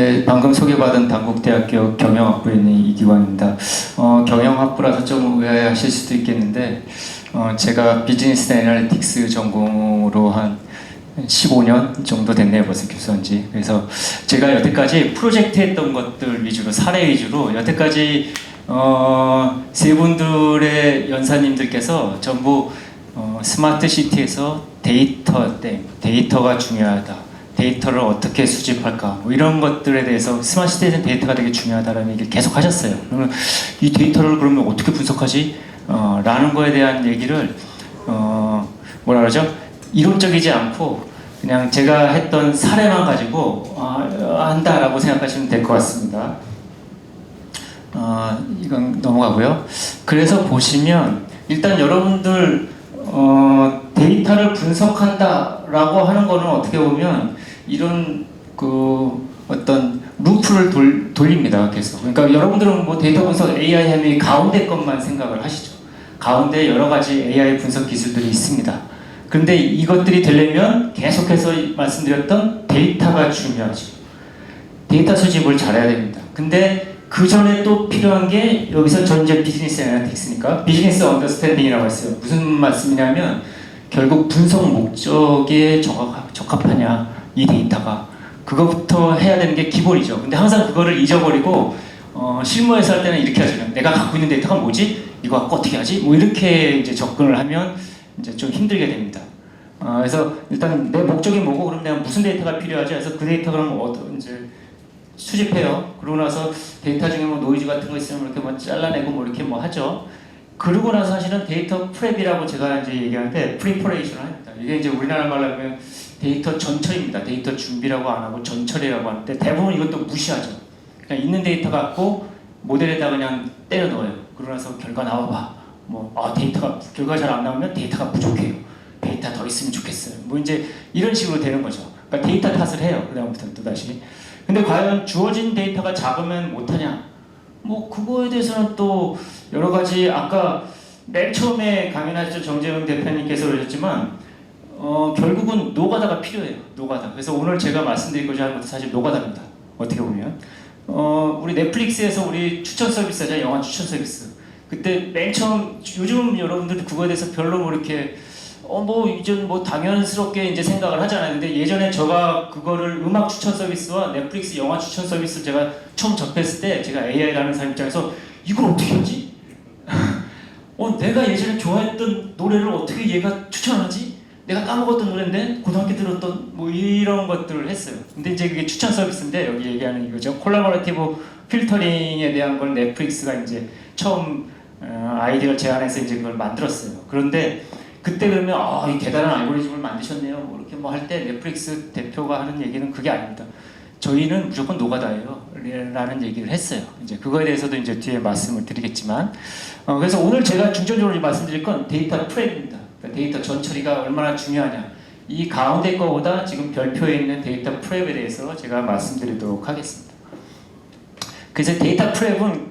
네, 방금 소개받은 단국대학교 경영학부에 있는 이기광입니다. 경영학부라서 좀 의아해하실 수도 있겠는데 제가 비즈니스 애널리틱스 전공으로 한 15년 정도 됐네요, 벌써 교수한지. 그래서 제가 여태까지 프로젝트 했던 것들 위주로, 사례 위주로 여태까지 세 분들의 연사님들께서 전부 스마트 시티에서 데이터가 중요하다. 데이터를 어떻게 수집할까, 뭐 이런 것들에 대해서 스마트 시티에서는 데이터가 되게 중요하다라는 얘기를 계속 하셨어요. 그러면 이 데이터를 그러면 어떻게 분석하지? 라는 거에 대한 얘기를 뭐라 그러죠? 이론적이지 않고 그냥 제가 했던 사례만 가지고 한다라고 생각하시면 될 것 같습니다. 이건 넘어가고요. 그래서 보시면 일단 여러분들 데이터를 분석한다라고 하는 거는 어떻게 보면 이런 어떤 루프를 돌립니다, 계속. 그러니까 여러분들은 뭐 데이터 분석 AI 하면 가운데 것만 생각을 하시죠. 가운데 여러 가지 AI 분석 기술들이 있습니다. 그런데 이것들이 되려면 계속해서 말씀드렸던 데이터가 중요하죠. 데이터 수집을 잘해야 됩니다. 근데 그 전에 또 필요한 게 여기서 전제 비즈니스 애널리틱스니까 비즈니스 언더스탠딩이라고 했어요. 무슨 말씀이냐면 결국 분석 목적에 적합하냐, 이 데이터가. 그것부터 해야 되는 게 기본이죠. 근데 항상 그거를 잊어버리고 실무에서 할 때는 이렇게 하잖아요. 내가 갖고 있는 데이터가 뭐지? 이거 갖고 어떻게 하지? 뭐 이렇게 이제 접근을 하면 이제 좀 힘들게 됩니다. 그래서 일단 내 목적이 뭐고, 그럼 내가 무슨 데이터가 필요하지? 그래서 그 데이터 그럼 이제 수집해요. 그러고 나서 데이터 중에 뭐 노이즈 같은 거 있으면 이렇게 뭐 잘라내고 뭐 이렇게 뭐 하죠. 그러고 나서 사실은 데이터 프랩이라고 제가 이제 얘기하는데 프리퍼레이션을 합니다. 이게 이제 우리나라 말로 하면 데이터 전처리입니다. 데이터 준비라고 안 하고 전처리라고 하는데 대부분 이것도 무시하죠. 그냥 있는 데이터 갖고 모델에다 그냥 때려 넣어요. 그러고 나서 결과 나와봐. 데이터가 결과 잘 안 나오면 데이터가 부족해요. 데이터 더 있으면 좋겠어요. 뭐 이제 이런 식으로 되는 거죠. 그러니까 데이터 탓을 해요. 그다음부터 또 다시. 근데 과연 주어진 데이터가 작으면 못하냐? 뭐 그거에 대해서는 또 여러 가지, 아까 맨 처음에 강연하셨죠, 정재영 대표님께서 그러셨지만 결국은 노가다가 필요해요. 노가다. 그래서 오늘 제가 말씀드리고자 하는 것도 사실 노가다입니다. 어떻게 보면 우리 넷플릭스에서 우리 추천 서비스 하잖아요. 영화 추천 서비스. 그때 맨 처음, 요즘 여러분들 그거에 대해서 별로 뭐 이렇게 이전 당연스럽게 이제 생각을 하잖아요. 근데 예전에 제가 그거를 음악 추천 서비스와 넷플릭스 영화 추천 서비스를 제가 처음 접했을 때 제가 AI라는 사람 입장에서 이걸 어떻게 하지? 내가 예전에 좋아했던 노래를 어떻게 얘가 추천하지? 내가 까먹었던 노래인데 고등학교 들었던 뭐 이런 것들을 했어요. 근데 이제 그게 추천 서비스인데 여기 얘기하는 이거죠. 콜라보레이티브 필터링에 대한 걸 넷플릭스가 이제 처음 아이디어를 제안해서 이제 그걸 만들었어요. 그런데 그때 그러면 이 대단한 알고리즘을 만드셨네요. 뭐 이렇게 뭐 할 때 넷플릭스 대표가 하는 얘기는 그게 아닙니다. 저희는 무조건 노가다예요. 라는 얘기를 했어요. 이제 그거에 대해서도 이제 뒤에 말씀을 드리겠지만, 그래서 오늘 제가 중점적으로 말씀드릴 건 데이터 프랩입니다. 그러니까 데이터 전처리가 얼마나 중요하냐. 이 가운데 거보다 지금 별표에 있는 데이터 프랩에 대해서 제가 말씀드리도록 하겠습니다. 그래서 데이터 프랩은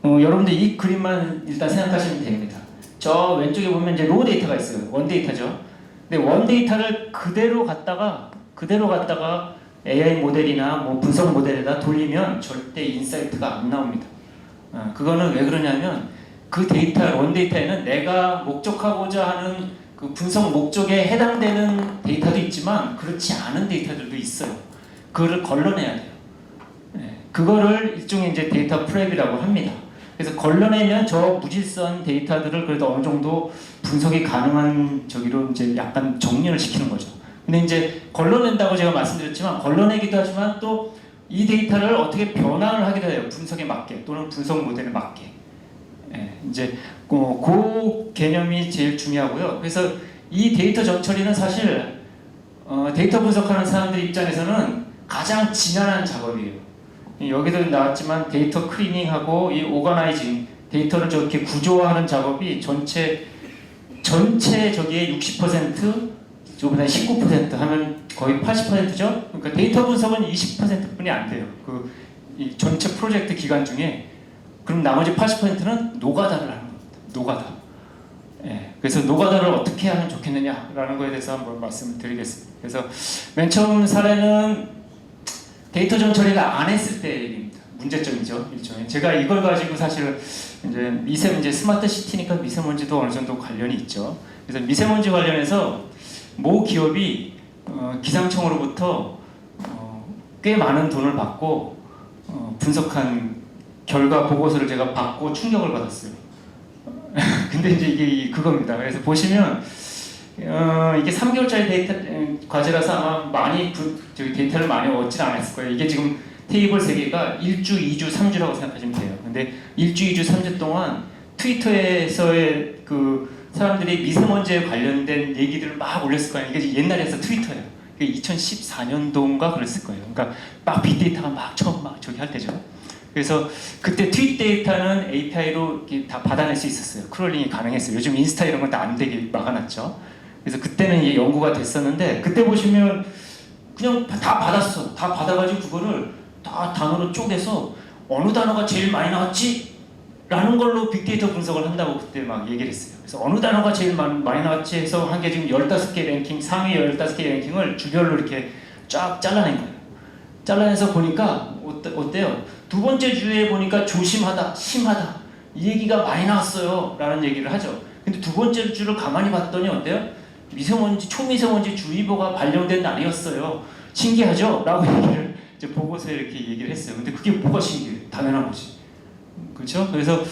여러분들 이 그림만 일단 생각하시면 됩니다. 저 왼쪽에 보면 이제 로우 데이터가 있어요. 원 데이터죠. 근데 원 데이터를 그대로 갖다가 AI 모델이나 뭐 분석 모델에다 돌리면 절대 인사이트가 안 나옵니다. 그거는 왜 그러냐면 그 데이터, 원 데이터에는 내가 목적하고자 하는 그 분석 목적에 해당되는 데이터도 있지만 그렇지 않은 데이터들도 있어요. 그거를 걸러내야 돼요. 그거를 일종의 이제 데이터 프랩이라고 합니다. 그래서 걸러내면 저 무질서한 데이터들을 그래도 어느 정도 분석이 가능한 저기로 이제 약간 정리를 시키는 거죠. 근데 이제 걸러낸다고 제가 말씀드렸지만 걸러내기도 하지만 또 이 데이터를 어떻게 변환을 하기도 해요. 분석에 맞게 또는 분석 모델에 맞게. 이제 그 개념이 제일 중요하고요. 그래서 이 데이터 전처리는 사실 데이터 분석하는 사람들 입장에서는 가장 지난한 작업이에요. 여기도 나왔지만 데이터 클리닝하고 이 오거나이징, 데이터를 저렇게 구조화하는 작업이 전체 저기에 60%, 저보다 19% 하면 거의 80%죠. 그러니까 데이터 분석은 20%뿐이 안 돼요. 이 전체 프로젝트 기간 중에. 그럼 나머지 80%는 노가다를 하는 겁니다. 노가다. 그래서 노가다를 어떻게 하면 좋겠느냐라는 거에 대해서 한번 말씀을 드리겠습니다. 그래서 맨 처음 사례는 데이터 전처리를 안 했을 때 얘기입니다. 문제점이죠, 일종의. 제가 이걸 가지고 사실은 이제 스마트 시티니까 미세먼지도 어느 정도 관련이 있죠. 그래서 미세먼지 관련해서 모 기업이 기상청으로부터 꽤 많은 돈을 받고 분석한 결과 보고서를 제가 받고 충격을 받았어요. 근데 이제 이게 그겁니다. 그래서 보시면 이게 3개월짜리 데이터 과제라서 아마 많이 저기 데이터를 많이 얻지는 않았을 거예요. 이게 지금 테이블 3개가 1주, 2주, 3주라고 생각하시면 돼요. 근데 1주, 2주, 3주 동안 트위터에서의 그 사람들이 미세먼지에 관련된 얘기들을 막 올렸을 거예요. 이게 옛날에서 트위터예요. 2014년도인가 그랬을 거예요. 그러니까 막 빅데이터가 막 처음 막 저기 할 때죠. 그래서 그때 트윗 데이터는 API로 다 받아낼 수 있었어요. 크롤링이 가능했어요. 요즘 인스타 이런 건 다 안 되게 막아놨죠. 그래서 그때는 이게 연구가 됐었는데 그때 보시면 그냥 다 받았어. 다 받아가지고 그거를 다 단어로 쪼개서 어느 단어가 제일 많이 나왔지? 라는 걸로 빅데이터 분석을 한다고 그때 막 얘기를 했어요. 그래서 어느 단어가 제일 많이 나왔지 해서 한 게 지금 15개 랭킹, 상위 15개 랭킹을 주별로 이렇게 쫙 잘라낸 거예요. 잘라내서 보니까 어때요? 두 번째 주에 보니까 조심하다, 심하다 이 얘기가 많이 나왔어요 라는 얘기를 하죠. 근데 두 번째 주를 가만히 봤더니 어때요? 미세먼지, 초미세먼지 주의보가 발령된 날이었어요. 신기하죠? 라고 얘기를 이제 보고서에 이렇게 얘기를 했어요. 근데 그게 뭐가 신기해요? 당연한 거지. 그렇죠? 그래서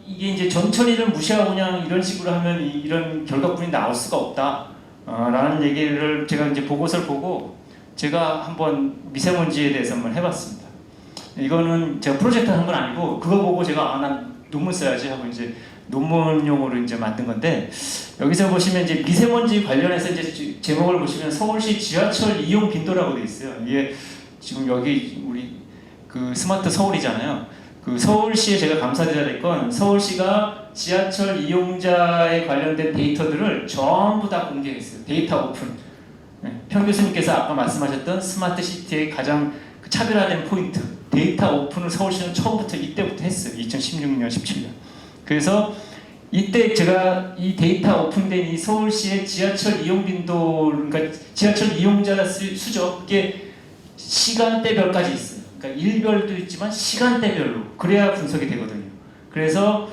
이게 이제 전처리를 무시하고 그냥 이런 식으로 하면 이런 결과물이 나올 수가 없다 라는 얘기를 제가 이제 보고서를 보고 제가 한번 미세먼지에 대해서 한번 해봤습니다. 이거는 제가 프로젝트 한 건 아니고 그거 보고 제가 난 논문 써야지 하고 이제 논문용으로 이제 만든 건데 여기서 보시면 이제 미세먼지 관련해서 이제 제목을 보시면 서울시 지하철 이용 빈도라고 되어 있어요. 이게 지금 여기 우리 그 스마트 서울이잖아요. 그 서울시에 제가 감사드려야 될 건 서울시가 지하철 이용자에 관련된 데이터들을 전부 다 공개했어요. 데이터 오픈. 편 교수님께서 아까 말씀하셨던 스마트 시티의 가장 차별화된 포인트 데이터 오픈을 서울시는 처음부터 이때부터 했어요. 2016년, 17년. 그래서 이때 제가 이 데이터 오픈된 이 서울시의 지하철 이용 빈도, 그러니까 지하철 이용자 수죠. 그게 시간대별까지 있어요. 그러니까 일별도 있지만 시간대별로 그래야 분석이 되거든요. 그래서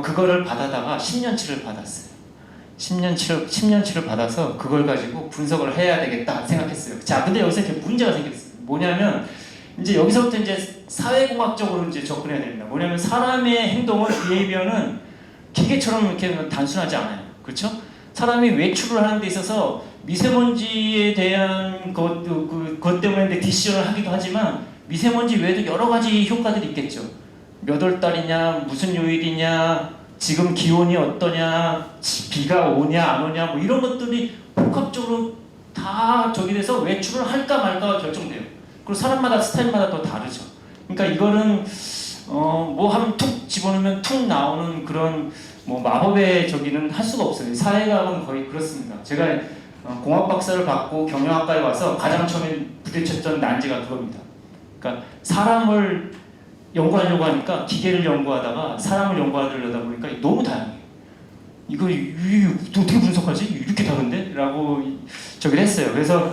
그거를 받아다가 10년치를 받았어요. 10년치를 받아서 그걸 가지고 분석을 해야 되겠다 생각했어요. 자, 근데 여기서 이제 문제가 생겼어요. 뭐냐면 이제 여기서부터 이제 사회공학적으로 이제 접근해야 됩니다. 뭐냐면 사람의 행동은 비헤이비어는 기계처럼 이렇게 단순하지 않아요. 그렇죠? 사람이 외출을 하는 데 있어서 미세먼지에 대한 그것 때문에 디시전을 하기도 하지만 미세먼지 외에도 여러 가지 효과들이 있겠죠. 몇 월 달이냐, 무슨 요일이냐, 지금 기온이 어떠냐, 비가 오냐 안 오냐 뭐 이런 것들이 복합적으로 다 저기 돼서 외출을 할까 말까 결정돼요. 그리고 사람마다 스타일마다 또 다르죠. 그러니까 이거는 뭐 하면 툭 집어넣으면 툭 나오는 그런 뭐 마법의 저기는 할 수가 없어요. 사회과학은 거의 그렇습니다. 제가 공학 박사를 받고 경영학과에 와서 가장 처음에 부딪혔던 난제가 그겁니다. 그러니까 사람을 연구하려고 하니까 기계를 연구하다가 사람을 연구하려다 보니까 너무 다양해요. 이거 어떻게 분석하지? 이렇게 다른데? 라고 저기를 했어요. 그래서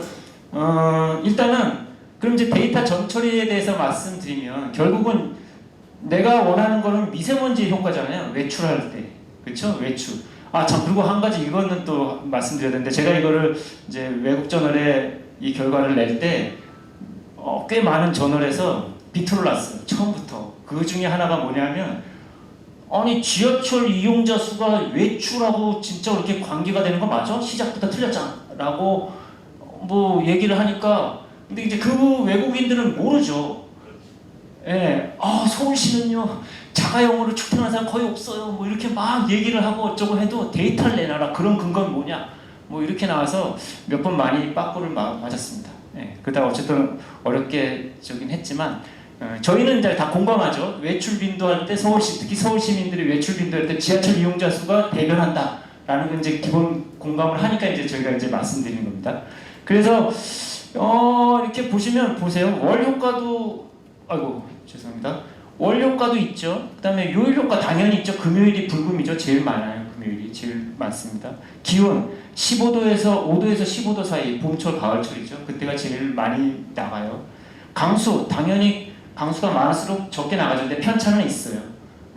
일단은 그럼 이제 데이터 전처리에 대해서 말씀드리면 결국은 내가 원하는 거는 미세먼지 효과잖아요. 외출할 때. 그렇죠? 외출. 참 그리고 한 가지 이거는 또 말씀드려야 되는데 제가 이거를 이제 외국 저널에 이 결과를 낼 때 꽤 많은 저널에서 비트를 놨어요. 처음부터. 그 중에 하나가 뭐냐면 아니 지하철 이용자 수가 외출하고 진짜 그렇게 관계가 되는 거 맞아? 시작부터 틀렸잖아 라고 뭐 얘기를 하니까 근데 이제 그 외국인들은 모르죠. 예, 서울시는요 자가용으로 출퇴근하는 사람 거의 없어요. 뭐 이렇게 막 얘기를 하고 어쩌고 해도 데이터를 내놔라. 그런 근거는 뭐냐? 뭐 이렇게 나와서 몇 번 많이 빠꾸를 맞았습니다. 예, 그러다 어쨌든 어렵게 저긴 했지만 저희는 이제 다 공감하죠. 외출 빈도할 때 서울시 특히 서울 시민들이 외출 빈도할 때 지하철 이용자 수가 대변한다라는 건 이제 기본 공감을 하니까 이제 저희가 이제 말씀드리는 겁니다. 그래서 이렇게 보시면 보세요. 월 효과도 죄송합니다. 월 효과도 있죠. 그다음에 요일 효과 당연히 있죠. 금요일이 불금이죠. 제일 많아요. 점유율이 제일 많습니다. 기온 15도에서 5도에서 15도 사이, 봄철 가을철이죠. 그때가 제일 많이 나가요. 강수 당연히 강수가 많을수록 적게 나가죠. 근데 편차는 있어요.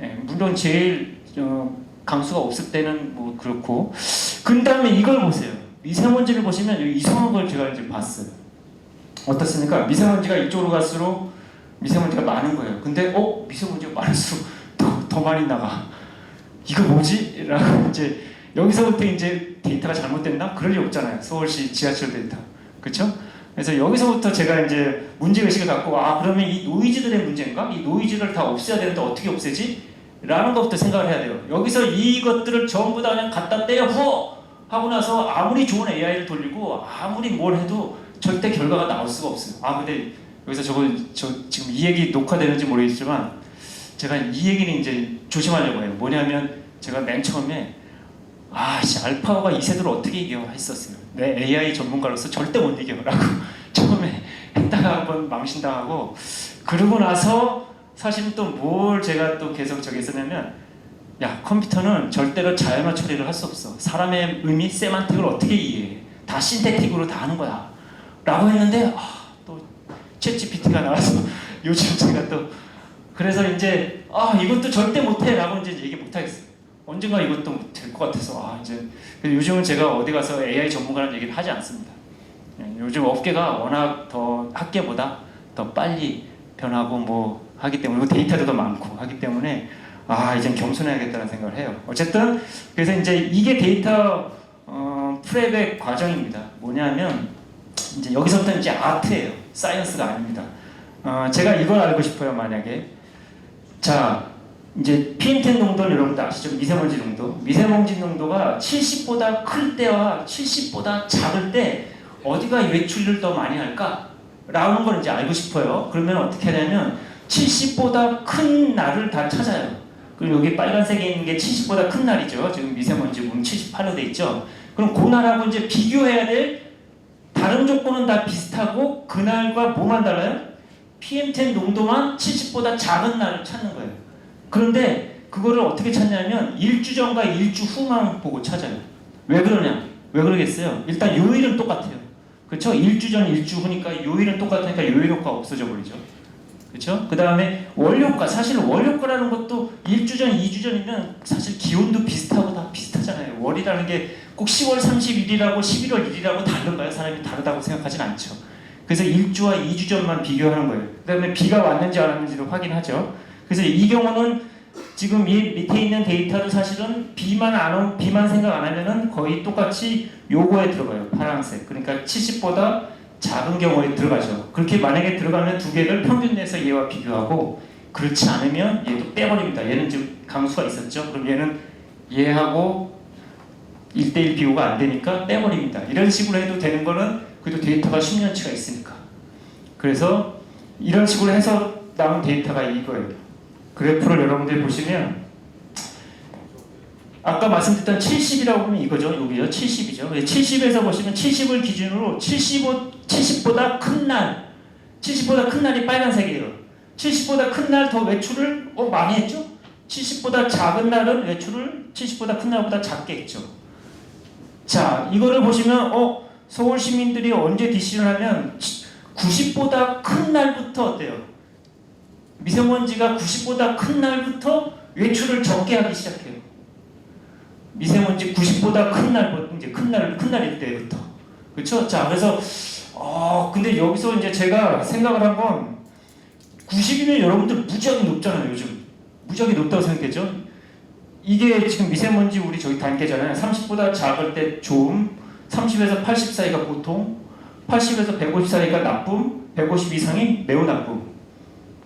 예, 물론 제일 강수가 없을 때는 뭐 그렇고. 그 다음에 이걸 보세요. 미세먼지를 보시면 여기 이상한 걸 제가 이제 봤어요. 어떻습니까? 미세먼지가 이쪽으로 갈수록 미세먼지가 많은 거예요. 근데 미세먼지가 많을수록 더 많이 나가. 이거 뭐지? 라고 이제 여기서부터 이제 데이터가 잘못됐나? 그럴 리 없잖아요. 서울시 지하철 데이터. 그렇죠? 그래서 여기서부터 제가 이제 문제의식을 갖고 그러면 이 노이즈들의 문제인가? 이 노이즈를 다 없애야 되는데 어떻게 없애지? 라는 것부터 생각을 해야 돼요. 여기서 이것들을 전부 다 그냥 갖다 때려 부어! 하고 나서 아무리 좋은 AI를 돌리고 아무리 뭘 해도 절대 결과가 나올 수가 없어요. 근데 여기서 저 지금 이 얘기 녹화되는지 모르겠지만 제가 이 얘기는 이제 조심하려고 해요. 뭐냐면 제가 맨 처음에 알파고가 이 세대를 어떻게 이겨 했었어요. 내 AI 전문가로서 절대 못 이겨라고 처음에 했다가 한번 망신당하고, 그러고 나서 사실은 또 뭘 제가 또 계속 저기 했었냐면, 컴퓨터는 절대로 자연어 처리를 할 수 없어. 사람의 의미, 세만틱을 어떻게 이해해. 다 신테틱으로 다 하는 거야. 라고 했는데 또 챗GPT가 나와서 요즘 제가 또 그래서 이제 이것도 절대 못해 라고 이제 얘기 못하겠어요. 언젠가 이것도 될 것 같아서 이제 요즘은 제가 어디 가서 AI 전문가라는 얘기를 하지 않습니다. 요즘 업계가 워낙 더 학계보다 더 빨리 변하고 뭐 하기 때문에, 그리고 데이터도 더 많고 하기 때문에 이젠 겸손해야겠다는 생각을 해요. 어쨌든 그래서 이제 이게 데이터 프랩의 과정입니다. 뭐냐면 이제 여기서부터 이제 아트예요. 사이언스가 아닙니다. 제가 이걸 알고 싶어요. 만약에 이제 PM10 농도는 여러분들 아시죠? 미세먼지 농도. 미세먼지 농도가 70보다 클 때와 70보다 작을 때 어디가 외출을 더 많이 할까? 라는 걸 이제 알고 싶어요. 그러면 어떻게 하냐면 70보다 큰 날을 다 찾아요. 그리고 여기 빨간색에 있는 게 70보다 큰 날이죠. 지금 미세먼지 보면 78로 돼 있죠. 그럼 그 날하고 이제 비교해야 될 다른 조건은 다 비슷하고 그날과 뭐만 달라요? PM10 농도만 70보다 작은 날을 찾는 거예요. 그런데 그거를 어떻게 찾냐면 일주 전과 일주 후만 보고 찾아요. 왜 그러냐? 왜 그러겠어요? 일단 요일은 똑같아요. 그렇죠? 일주 전, 일주 후니까 요일은 똑같으니까 요일 효과 없어져 버리죠. 그렇죠? 그 다음에 월효과. 사실 월효과라는 것도 일주 전, 2주 전이면 사실 기온도 비슷하고 다 비슷하잖아요. 월이라는 게 꼭 10월 31일하고 11월 1일하고 다른가요? 사람이 다르다고 생각하진 않죠. 그래서 1주와 2주 전만 비교하는 거예요. 그 다음에 비가 왔는지 안 왔는지도 확인하죠. 그래서 이 경우는 지금 이 밑에 있는 데이터도 사실은 비만 생각 안 하면은 거의 똑같이 요거에 들어가요. 파란색. 그러니까 70보다 작은 경우에 들어가죠. 그렇게 만약에 들어가면 두 개를 평균 내서 얘와 비교하고, 그렇지 않으면 얘도 빼버립니다. 얘는 지금 강수가 있었죠. 그럼 얘는 얘하고 1대1 비교가 안 되니까 빼버립니다. 이런 식으로 해도 되는 거는 그래도 데이터가 10년치가 있으니까. 그래서 이런 식으로 해서 나온 데이터가 이거예요. 그래프를 여러분들이 보시면 아까 말씀드렸던 70이라고 하면 이거죠. 여기요. 70이죠. 70에서 보시면 70을 기준으로 70보다 큰 날, 70보다 큰 날이 빨간색이에요. 70보다 큰 날 더 외출을 많이 했죠. 70보다 작은 날은 외출을 70보다 큰 날보다 작게 했죠. 이거를 보시면 서울 시민들이 언제 디시전을 하면 90보다 큰 날부터 어때요? 미세먼지가 90보다 큰 날부터 외출을 적게 하기 시작해요. 미세먼지 90보다 큰 날부터, 이제 큰 날일 때부터. 그렇죠? 그래서 근데 여기서 이제 제가 생각을 한 건 90이면 여러분들 무지하게 높잖아요. 요즘 무지하게 높다고 생각했죠. 이게 지금 미세먼지 우리 저기 단계잖아요. 30보다 작을 때 좋음, 30에서 80 사이가 보통, 80에서 150 사이가 나쁨, 150 이상이 매우 나쁨.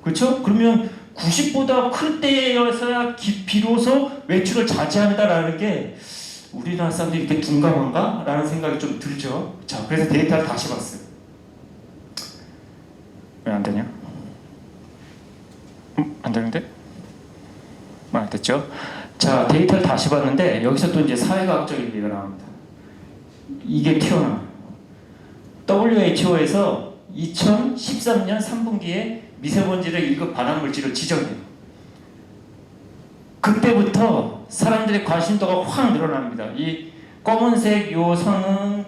그렇죠? 그러면 90보다 클 때여서야 비로소 외출을 자제한다라는 게 우리나라 사람들이 이렇게 둔감한가? 라는 생각이 좀 들죠. 그래서 데이터를 다시 봤어요. 왜 안 되냐? 안 되는데? 안 됐죠? 데이터를 다시 봤는데 여기서 또 이제 사회과학적인 얘기가 나옵니다. 이게 튀어나와요. WHO에서 2013년 3분기에 미세먼지를 1급 발암물질로 지정해요. 그때부터 사람들의 관심도가 확 늘어납니다. 이 검은색 요 선은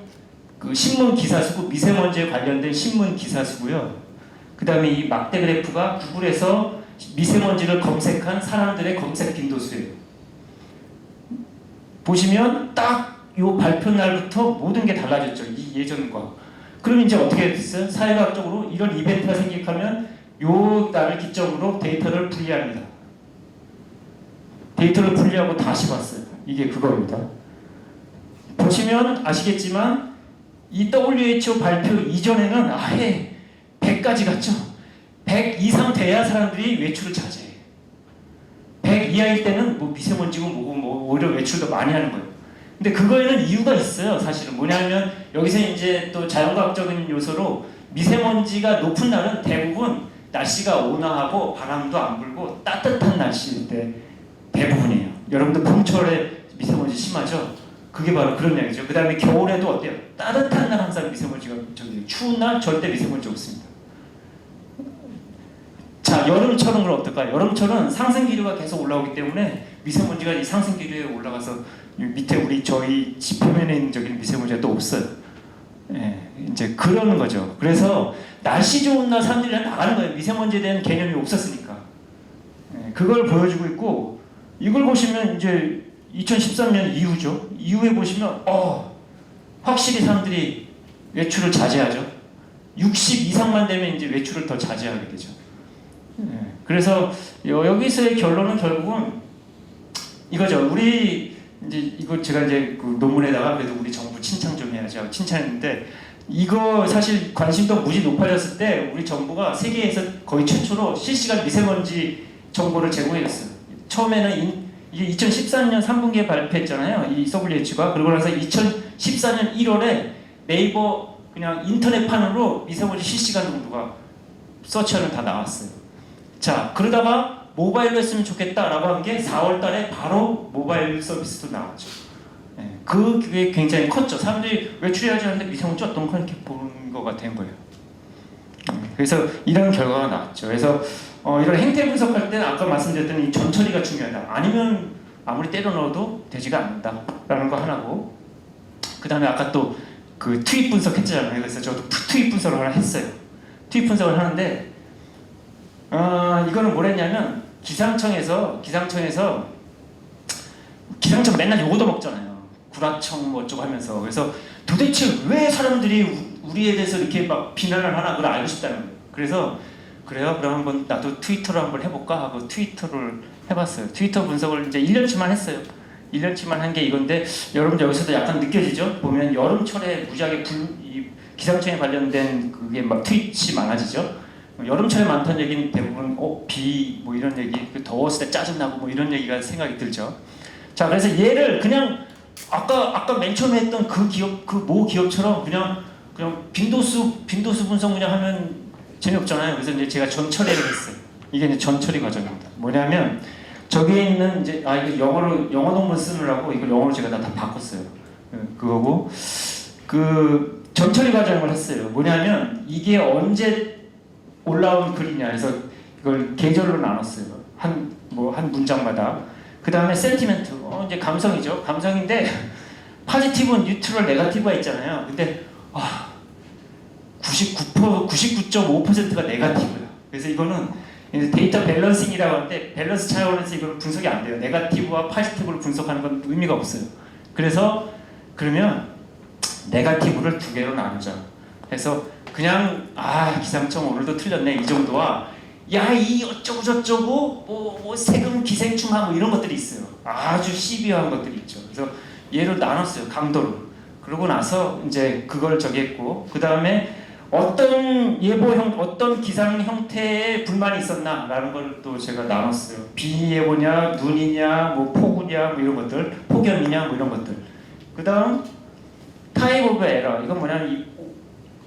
그 신문 기사수고 미세먼지에 관련된 신문 기사수고요. 그 다음에 이 막대 그래프가 구글에서 미세먼지를 검색한 사람들의 검색 빈도수예요. 보시면 딱 요 발표 날부터 모든 게 달라졌죠. 이 예전과. 그럼 이제 어떻게 됐어요? 사회과학적으로 이런 이벤트가 생기면 요 날을 기점으로 데이터를 분리합니다. 데이터를 분리하고 다시 봤어요. 이게 그거입니다. 보시면 아시겠지만 이 WHO 발표 이전에는 아예 100까지 갔죠. 100 이상 돼야 사람들이 외출을 자제해요. 100 이하일 때는 뭐 미세먼지고 뭐고 뭐 오히려 외출도 많이 하는 거예요. 근데 그거에는 이유가 있어요. 사실은 뭐냐면 여기서 이제 또 자연과학적인 요소로 미세먼지가 높은 날은 대부분 날씨가 온화하고 바람도 안 불고 따뜻한 날씨일 때 대부분이에요. 여러분들 봄철에 미세먼지 심하죠? 그게 바로 그런 얘기죠. 그 다음에 겨울에도 어때요? 따뜻한 날 항상 미세먼지가 추운 날 절대 미세먼지 없습니다. 자, 여름철은 그럼 어떨까요? 여름철은 상승기류가 계속 올라오기 때문에 미세먼지가 이 상승기류에 올라가서 밑에 저희 지표면에 있는 저기 미세먼지가 또 없어요. 예, 이제 그러는 거죠. 그래서 날씨 좋은 날 사람들이 나가는 거예요. 미세먼지에 대한 개념이 없었으니까. 예, 그걸 보여주고 있고 이걸 보시면 이제 2013년 이후죠. 이후에 보시면 확실히 사람들이 외출을 자제하죠. 60 이상만 되면 이제 외출을 더 자제하게 되죠. 예, 그래서 여기서의 결론은 결국은 이거죠. 우리 이제 이거 제가 이제 그 논문에다가 그래도 우리 정부 칭찬 좀 해야죠. 칭찬했는데 이거 사실 관심도 무지 높아졌을 때 우리 정부가 세계에서 거의 최초로 실시간 미세먼지 정보를 제공했어요. 처음에는 이게 2014년 3분기에 발표했잖아요. 이 WH가. 그러고 나서 2014년 1월에 네이버 그냥 인터넷판으로 미세먼지 실시간 정보가 서치하면 다 나왔어요. 자, 그러다가 모바일로 했으면 좋겠다라고 한 게 4월 달에 바로 모바일 서비스도 나왔죠. 예, 그게 굉장히 컸죠. 사람들이 외출해야지 하는데 미세먼지 어떤 거 이렇게 보는 거가 된 거예요. 그래서 이런 결과가 나왔죠. 그래서 이런 행태 분석할 때는 아까 말씀드렸던 이 전처리가 중요하다. 아니면 아무리 때려 넣어도 되지가 않는다라는 거 하나고, 그 다음에 아까 또 그 트윗 분석했잖아요. 그래서 저도 트윗 분석을 하나 했어요. 트윗 분석을 하는데 이거는 뭘 했냐면 기상청 맨날 요거도 먹잖아요. 구라청 뭐 어쩌고 하면서. 그래서 도대체 왜 사람들이 우리에 대해서 이렇게 막 비난을 하나 그걸 알고 싶다는 거예요. 그래서 그래요? 그럼 한번 나도 트위터를 한번 해볼까 하고 트위터를 해봤어요. 트위터 분석을 이제 1년치만 했어요. 1년치만 한 게 이건데 여러분들 여기서도 약간 느껴지죠? 보면 여름철에 무지하게 이 기상청에 관련된 그게 막 트윗이 많아지죠? 여름철에 많다는 얘기는 대부분 비 뭐 이런 얘기, 더웠을 때 짜증나고 뭐 이런 얘기가 생각이 들죠. 자, 그래서 얘를 그냥 아까 맨 처음에 했던 그 기업, 그 모 기업처럼 그냥 빈도수 분석 그냥 하면 재미없잖아요. 그래서 이제 제가 전처리를 했어요. 이게 이제 전처리 과정입니다. 뭐냐면 저기에 있는 이제 이거 영어 논문 쓰느라고 이걸 영어로 제가 다 바꿨어요. 그거고 그 전처리 과정을 했어요. 뭐냐면 이게 언제 올라온 글이냐 해서 이걸 계절로 나눴어요. 한 문장마다. 그 다음에 센티멘트, 이제 감성이죠. 감성인데 포지티브, 뉴트럴, 네거티브가 있잖아요. 근데 99.5%가 네거티브예요. 그래서 이거는 데이터 밸런싱이라고 하는데 밸런스 차원에서 이거는 분석이 안 돼요. 네거티브와 포지티브를 분석하는 건 의미가 없어요. 그러면 네거티브를 두 개로 나누자. 그래서 그냥 기상청 오늘도 틀렸네 이 정도와 이 어쩌고 저쩌고 뭐 세금 기생충하고 이런 것들이 있어요. 아주 시비한 것들이 있죠. 그래서 얘를 나눴어요. 강도로. 그러고 나서 이제 그걸 했고, 그 다음에 어떤 어떤 기상 형태의 불만이 있었나라는 걸 또 제가 나눴어요. 비 예보냐, 눈이냐, 뭐 폭우냐, 뭐 이런 것들, 폭염이냐, 뭐 이런 것들. 그 다음 타입 오브 에러. 이건 뭐냐면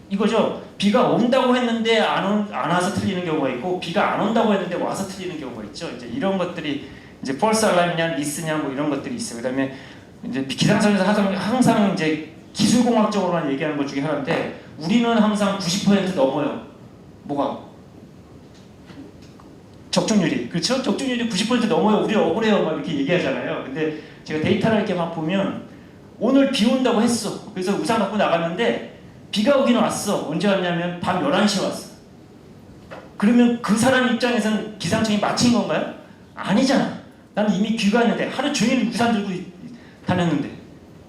이거죠. 비가 온다고 했는데 안 와서 틀리는 경우가 있고, 비가 안 온다고 했는데 와서 틀리는 경우가 있죠. 이제 이런 것들이 이제 false alarm이냐, 미스냐, 뭐 이런 것들이 있어요. 그다음에 이제 기상청에서 항상 이제 기술공학적으로만 얘기하는 것 중에 하나인데, 우리는 항상 90% 넘어요. 뭐가? 적중률이. 그렇죠? 적중률이 90% 넘어요. 우리 억울해요. 막 이렇게 얘기하잖아요. 근데 제가 데이터를 이렇게 막 보면 오늘 비 온다고 했어. 그래서 우산 갖고 나갔는데 비가 오긴 왔어. 언제 왔냐면 밤 11시에 왔어. 그러면 그 사람 입장에서는 기상청이 마친 건가요? 아니잖아. 나는 이미 귀가했는데 하루 종일 우산 들고 다녔는데.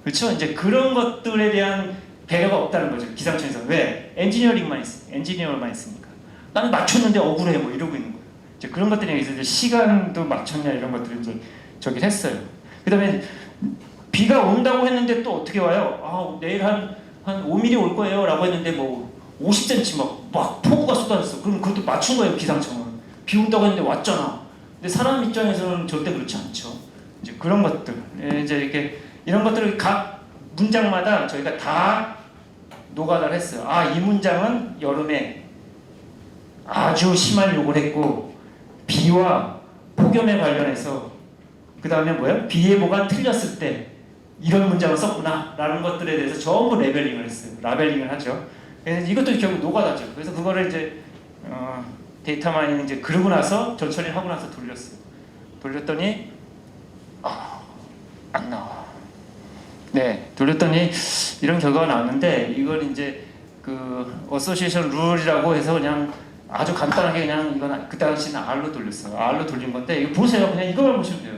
그렇죠? 이제 그런 것들에 대한 배려가 없다는 거죠. 기상청에서. 왜? 엔지니어만 있으니까. 나는 맞췄는데 억울해. 뭐 이러고 있는 거예요. 이제 그런 것들에 있어서 시간도 맞췄냐 이런 것들을 이제 저기 했어요. 그 다음에 비가 온다고 했는데 또 어떻게 와요? 아, 내일 한 5mm 올 거예요. 라고 했는데 뭐 50cm 막 폭우가 쏟아졌어. 그럼 그것도 맞춘 거예요. 기상청은. 비 온다고 했는데 왔잖아. 근데 사람 입장에서는 절대 그렇지 않죠. 이제 그런 것들. 이제 이렇게 이런 것들을 각 문장마다 저희가 다 노가다를 했어요. 아, 이 문장은 여름에 아주 심한 욕을 했고 비와 폭염에 관련해서 그 다음에 뭐예요? 비 예보가 틀렸을 때 이런 문장을 썼구나 라는 것들에 대해서 전부 레벨링을 했어요. 라벨링을 하죠. 그래서 이것도 결국 노가다죠. 그래서 그거를 이제 데이터 마이닝 이제 그러고 나서 전처리를 하고 나서 돌렸어요. 돌렸더니 안 나와. 네, 돌렸더니 이런 결과가 나왔는데 이걸 이제 그 어소시에이션 룰이라고 해서 그냥 아주 간단하게 그냥 이건 그 당시는 R로 돌렸어요. R로 돌린 건데 이거 보세요. 그냥 이거만 보시면 돼요.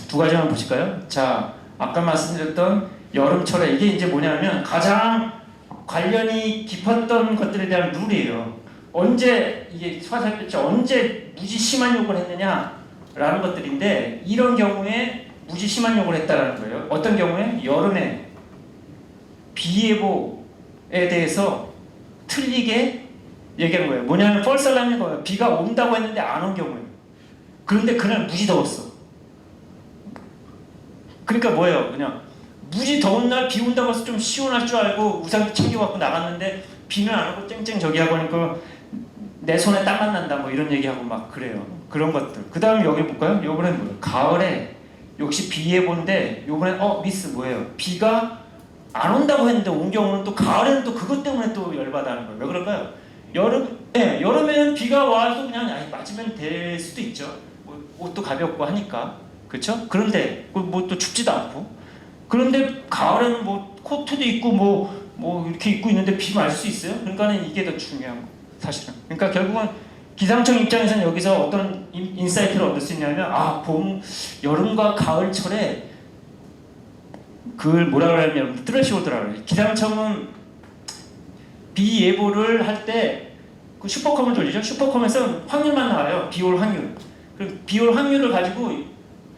두 가지만 보실까요? 자, 아까 말씀드렸던 여름철에 이게 이제 뭐냐면 가장 관련이 깊었던 것들에 대한 룰이에요. 언제 이게 화살표죠? 언제 무지 심한 욕을 했느냐라는 것들인데 이런 경우에 무지 심한 욕을 했다라는 거예요. 어떤 경우에? 여름에 비 예보에 대해서 틀리게 얘기하는 거예요. 뭐냐면 false alarm인 거예요. 비가 온다고 했는데 안 온 경우에. 그런데 그날 무지 더웠어. 그러니까 뭐예요? 그냥 무지 더운 날 비 온다고 해서 좀 시원할 줄 알고 우산도 챙겨갖고 나갔는데 비는 안 오고 쨍쨍 저기 하고 하니까 내 손에 땀만 난다 뭐 이런 얘기하고 막 그래요. 그런 것들. 그 다음에 여기 볼까요? 요번엔 뭐예요? 가을에 역시 비 예보인데 요번엔 미스 뭐예요? 비가 안 온다고 했는데 온 경우는 또 가을에는 또 그것 때문에 또 열받아하는 거예요. 왜 그럴까요? 여름에는 비가 와서 그냥 맞으면 될 수도 있죠. 뭐 옷도 가볍고 하니까. 그렇죠? 그런데 뭐 또 춥지도 않고. 그런데 가을에는 뭐 코트도 입고 뭐 이렇게 입고 있는데 비 말 수 있어요? 그러니까는 이게 더 중요한 거 사실은. 그러니까 결국은 기상청 입장에서는 여기서 어떤 인사이트를 얻을 수 있냐면 여름과 가을철에 그걸 뭐라 그러냐면 트레시홀드라고 그래요. 기상청은 비 예보를 할 때 그 슈퍼컴을 돌리죠. 슈퍼컴에서 확률만 나와요. 비 올 확률. 그럼 비 올 확률을 가지고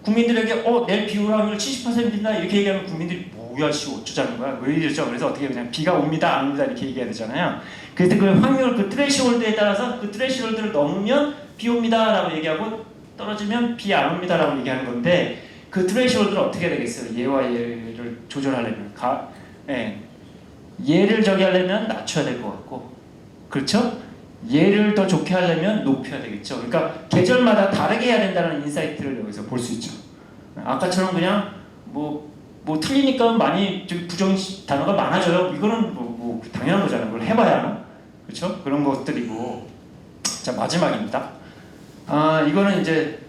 국민들에게 내일 비 올 확률 70%인다 이렇게 얘기하면 국민들이 뭐야 씨 어쩌자는 거야 왜 이러죠. 그래서 어떻게 그냥 비가 옵니다 안 옵니다 이렇게 얘기해야 되잖아요. 그래서 그 확률 그 트레시홀드에 따라서 그 트레시홀드를 넘으면 비 옵니다 라고 얘기하고 떨어지면 비 안 옵니다 라고 얘기하는 건데 그 트레시홀드를 어떻게 해야 되겠어요. 예와 예를 조절하려면 예를 저기 하려면 낮춰야 될 것 같고 그렇죠? 예를 더 좋게 하려면 높여야 되겠죠. 그러니까 계절마다 다르게 해야 된다는 인사이트를 여기서 볼 수 있죠. 아까처럼 그냥 뭐 틀리니까 많이 부정 단어가 많아져요. 이거는 뭐 당연한 거잖아요. 그걸 해봐야 그렇죠? 그런 것들이고. 자, 마지막입니다. 이거는 이제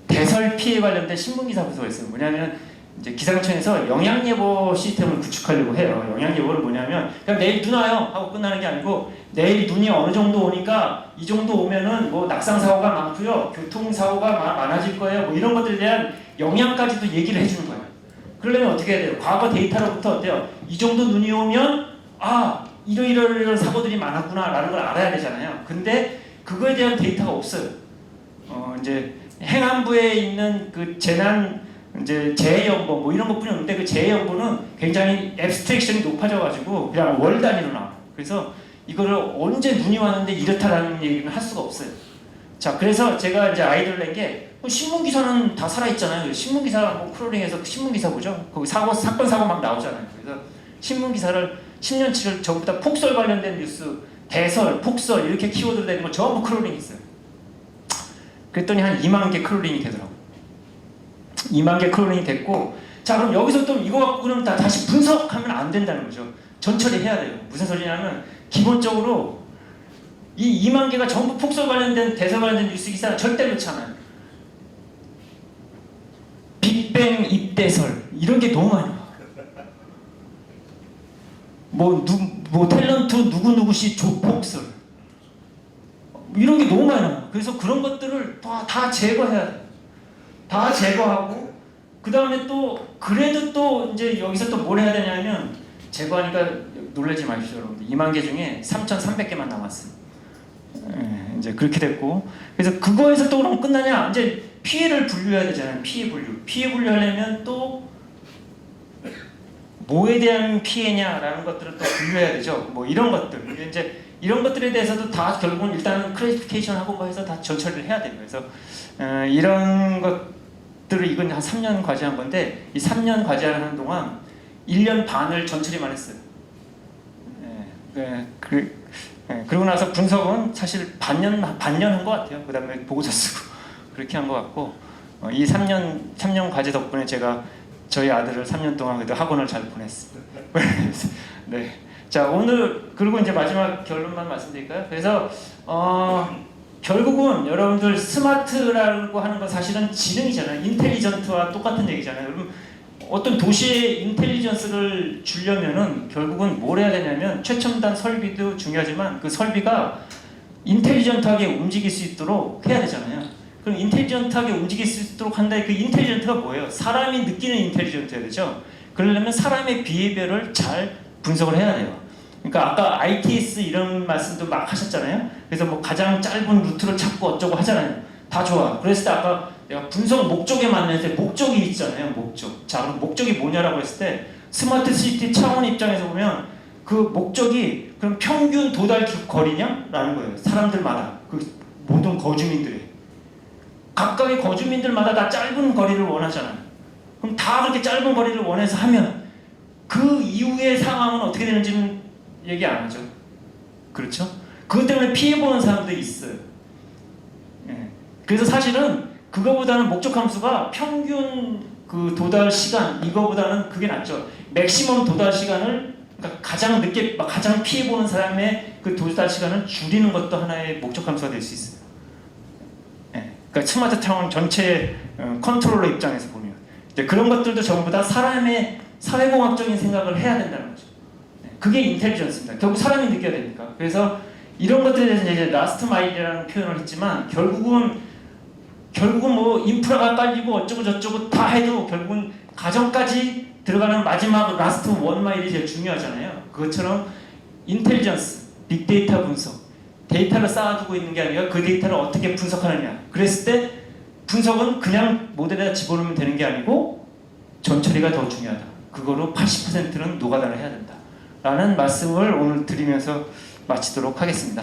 대설 피해 관련된 신문 기사 분석을 했어요. 뭐냐면 이제 기상청에서 영양 예보 시스템을 구축하려고 해요. 영양 예보를 뭐냐면 그냥 내일 눈 와요 하고 끝나는 게 아니고 내일 눈이 어느 정도 오니까 이 정도 오면은 뭐 낙상 사고가 많고요, 교통 사고가 많아질 거예요. 뭐 이런 것들에 대한 영향까지도 얘기를 해주는 거예요. 그러려면 어떻게 해야 돼요? 과거 데이터로부터 어때요? 이 정도 눈이 오면 이런 사고들이 많았구나라는 걸 알아야 되잖아요. 근데 그거에 대한 데이터가 없어요. 이제 행안부에 있는 그 재해연보 뭐 이런 것뿐이 없는데 그 재해연보는 굉장히 앱스트랙션이 높아져가지고 그냥 월 단위로 나와요. 그래서 이거를 언제 눈이 왔는데 이렇다라는 얘기는 할 수가 없어요. 자, 그래서 제가 이제 아이디어를 낸 게 신문 기사는 다 살아있잖아요. 신문 기사 뭐 크롤링해서 신문 기사 보죠. 거기 사건 사고 막 나오잖아요. 그래서 신문 기사를 10년치를 전부 다 폭설 관련된 뉴스, 대설, 폭설 이렇게 키워드 되는 거 전부 크롤링 있어요. 그랬더니 한 2만 개 크롤링이 되더라고요. 2만 개 크롤링이 됐고, 자 그럼 여기서 또 이거 갖고 그럼 다시 분석하면 안 된다는 거죠. 전처리 해야 돼요. 무슨 소리냐면 기본적으로 이 2만 개가 전부 폭설 관련된 대선 관련된 뉴스 기사 절대 그렇지 않아요. 빅뱅 입대설 이런 게 너무 많이 나와. 뭐 탤런트 누구누구씨 조폭설 이런 게 너무 많이 나와. 그래서 그런 것들을 다 제거해야 돼. 다 제거하고 그 다음에 또 그래도 또 이제 여기서 또 뭘 해야 되냐면 제거하니까 놀라지 마십시오 여러분들. 2만 개 중에 3,300개만 남았어요. 이제 그렇게 됐고 그래서 그거에서 또 그럼 끝나냐? 이제 피해를 분류해야 되잖아요. 피해 분류하려면 또 뭐에 대한 피해냐라는 것들을 또 분류해야 되죠. 뭐 이런 것들 이제 이런 것들에 대해서도 다 결국은 일단은 클래시피케이션 하고 뭐 해서 다 전처리를 해야 돼요. 그래서 이런 것들을 이건 한 3년 과제한 건데 이 3년 과제하는 동안 1년 반을 전처리만 했어요. 그러고 나서 분석은 사실 반년 한 것 같아요. 그 다음에 보고서 쓰고 그렇게 한 것 같고 이 3년 과제 덕분에 제가 저희 아들을 3년 동안 그래도 학원을 잘 보냈어요. 네. 자 오늘 그리고 이제 마지막 결론만 말씀드릴까요? 그래서 결국은 여러분들 스마트라고 하는 건 사실은 지능이잖아요. 인텔리전트와 똑같은 얘기잖아요. 여러분 어떤 도시에 인텔리전스를 주려면은 결국은 뭘 해야 되냐면 최첨단 설비도 중요하지만 그 설비가 인텔리전트하게 움직일 수 있도록 해야 되잖아요. 그럼 인텔리전트하게 움직일 수 있도록 한다. 그 인텔리전트가 뭐예요? 사람이 느끼는 인텔리전트여야 되죠. 그러려면 사람의 비해별을 잘 분석을 해야 돼요. 그러니까 아까 ITS 이런 말씀도 막 하셨잖아요. 그래서 뭐 가장 짧은 루트를 찾고 어쩌고 하잖아요. 다 좋아. 그랬을 때 아까 내가 분석 목적에 맞는 때 목적이 있잖아요. 목적. 자 그럼 목적이 뭐냐라고 했을 때 스마트 시티 차원 입장에서 보면 그 목적이 그럼 평균 도달 거리냐라는 거예요. 사람들마다 그 모든 거주민들이 각각의 거주민들마다 다 짧은 거리를 원하잖아요. 그럼 다 그렇게 짧은 거리를 원해서 하면 그 이후의 상황은 어떻게 되는지는 얘기 안 하죠. 그렇죠? 그것 때문에 피해보는 사람들이 있어요. 그래서 사실은 그거보다는 목적 함수가 평균 그 도달 시간 이거보다는 그게 낫죠. 맥시멈 도달 시간을 그러니까 가장 늦게 가장 피해 보는 사람의 그 도달 시간을 줄이는 것도 하나의 목적 함수가 될 수 있어요. 그러니까 스마트 타운 전체 컨트롤러 입장에서 보면 이제 그런 것들도 전부 다 사람의 사회공학적인 생각을 해야 된다는 거죠. 그게 인텔리전스입니다. 결국 사람이 느껴야 되니까. 그래서 이런 것들에 대해서 이제 라스트 마일이라는 표현을 했지만 결국은 뭐 인프라가 깔리고 어쩌고 저쩌고 다 해도 결국은 가정까지 들어가는 마지막 라스트 원 마일이 제일 중요하잖아요. 그것처럼 인텔리전스, 빅데이터 분석, 데이터를 쌓아두고 있는 게 아니라 그 데이터를 어떻게 분석하느냐. 그랬을 때 분석은 그냥 모델에다 집어넣으면 되는 게 아니고 전처리가 더 중요하다. 그거로 80%는 노가다를 해야 된다. 라는 말씀을 오늘 드리면서 마치도록 하겠습니다.